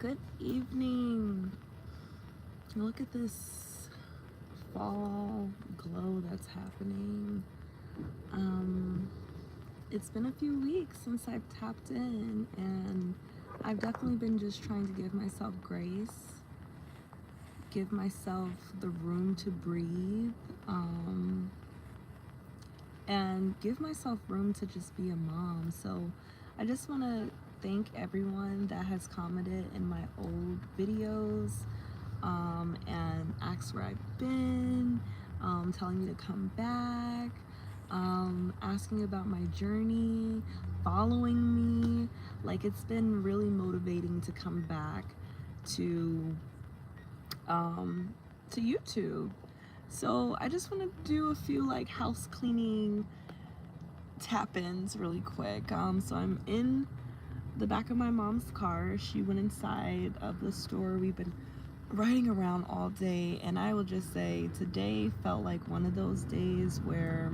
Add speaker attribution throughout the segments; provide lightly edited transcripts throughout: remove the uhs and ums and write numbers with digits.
Speaker 1: Good evening. Look at this fall glow that's happening. Um, it's been a few weeks since I've tapped in, and I've definitely been just trying to give myself grace, give myself the room to breathe, and give myself room to just be a mom. So I just want to thank everyone that has commented in my old videos, and asked where I've been, telling me to come back, asking about my journey, following me. Like, it's been really motivating to come back to um, to YouTube. So I just want to do a few like house cleaning tap-ins really quick. So I'm in the back of my mom's car. She went inside of the store. We've been riding around all day, and I will just say today felt like one of those days where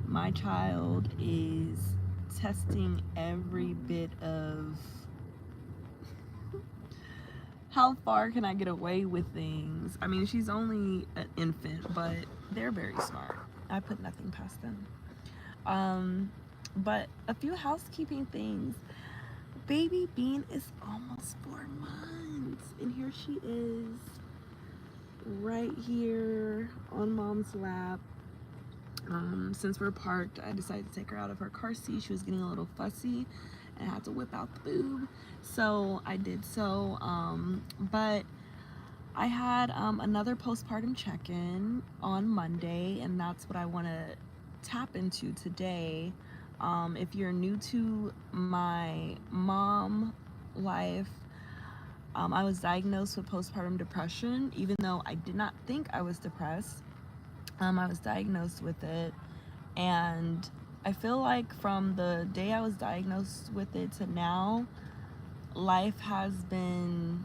Speaker 1: my child is testing every bit of how far can I get away with things. I mean, she's only an infant, but they're very smart. I put nothing past them. But a few housekeeping things. Baby Bean is almost 4 months, and here she is right here on mom's lap. Since we're parked, I decided to take her out of her car seat. She was getting a little fussy and I had to whip out the boob, so I did so. But I had another postpartum check-in on Monday, and that's what I want to tap into today. If you're new to my mom life, I was diagnosed with postpartum depression, even though I did not think I was depressed. I was diagnosed with it, and I feel like from the day I was diagnosed with it to now, life has been,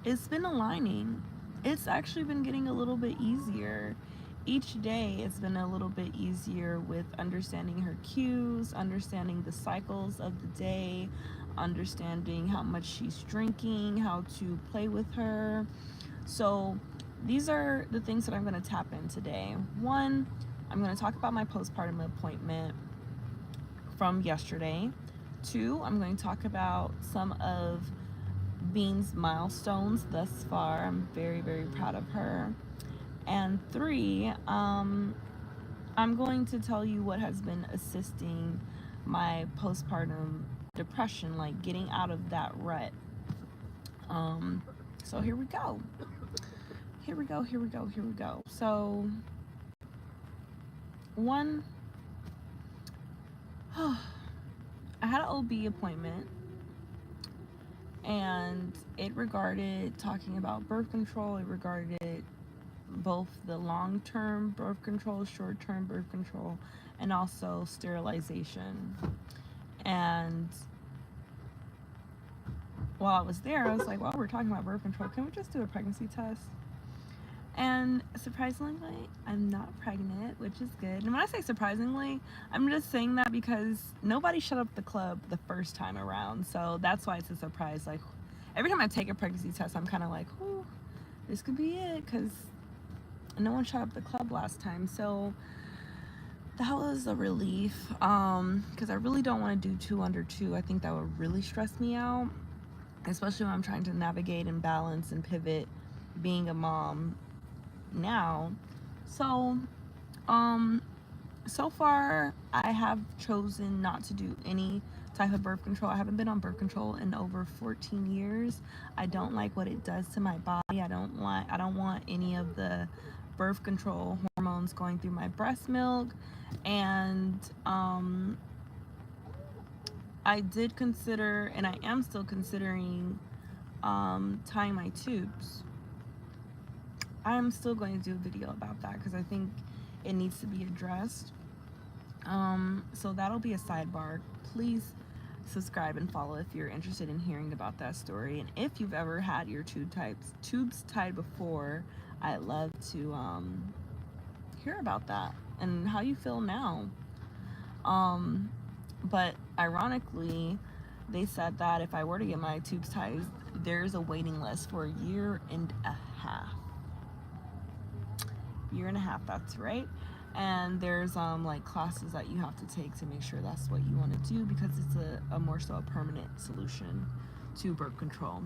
Speaker 1: it's been aligning. It's actually been getting a little bit easier. Each day it's been a little bit easier with understanding her cues, understanding the cycles of the day, understanding how much she's drinking, how to play with her. So these are the things that I'm going to tap in today. One, I'm going to talk about my postpartum appointment from yesterday. Two, I'm going to talk about some of Bean's milestones thus far. I'm very, very proud of her. And three, I'm going to tell you what has been assisting my postpartum depression, like getting out of that rut. So here we go. Here we go, here we go, here we go. So, one, I had an OB appointment, and it regarded talking about birth control. It regarded both the long-term birth control, short-term birth control, and also sterilization. And while I was there, I was like, well, we're talking about birth control. Can we just do a pregnancy test? And surprisingly, I'm not pregnant, which is good. And when I say surprisingly, I'm just saying that because nobody shut up the club the first time around. So that's why it's a surprise. Like, every time I take a pregnancy test, I'm kind of like, oh, this could be it, because no one shut up the club last time. So that was a relief, because I really don't want to do 2 under 2. I think that would really stress me out, especially when I'm trying to navigate and balance and pivot being a mom now. So so far I have chosen not to do any type of birth control. I haven't been on birth control in over 14 years. I don't like what it does to my body. I don't want any of the birth control hormones going through my breast milk. And I did consider, and I am still considering, tying my tubes. I'm still going to do a video about that because I think it needs to be addressed. So that'll be a sidebar. Please subscribe and follow if you're interested in hearing about that story. And if you've ever had your tubes tied before, I'd love to hear about that and how you feel now. But ironically, they said that if I were to get my tubes tied, there's a waiting list for a year and a half. Year and a half, that's right. And there's like classes that you have to take to make sure that's what you want to do, because it's a more so a permanent solution to birth control.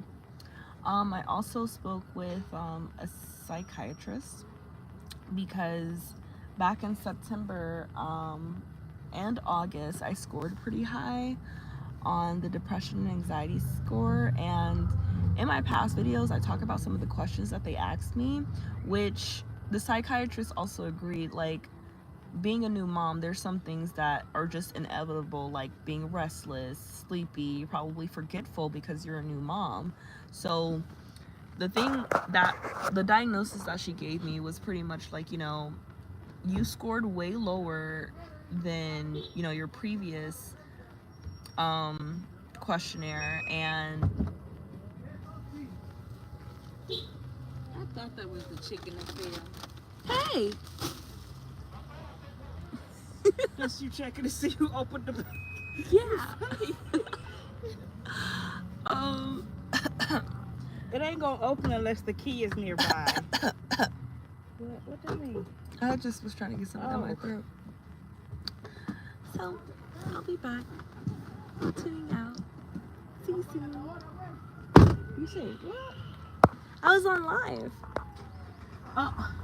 Speaker 1: I also spoke with a psychiatrist because back in September and August, I scored pretty high on the depression and anxiety score. And in my past videos, I talk about some of the questions that they asked me, which the psychiatrist also agreed. Like, being a new mom, there's some things that are just inevitable, like being restless, sleepy, probably forgetful because you're a new mom. So the thing that the diagnosis that she gave me was pretty much like, you scored way lower than, your previous questionnaire. And
Speaker 2: I thought that was the chicken that fell.
Speaker 1: hey,
Speaker 2: Just you checking to see who opened the.
Speaker 1: yeah. um
Speaker 2: It ain't gonna open unless the key is nearby. What that mean?
Speaker 1: I just was trying to get something out of my
Speaker 2: Oh.
Speaker 1: throat. So I'll be back. Tuning out. See you soon.
Speaker 2: You said what?
Speaker 1: I was on live.
Speaker 2: Oh,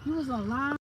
Speaker 2: you was on live.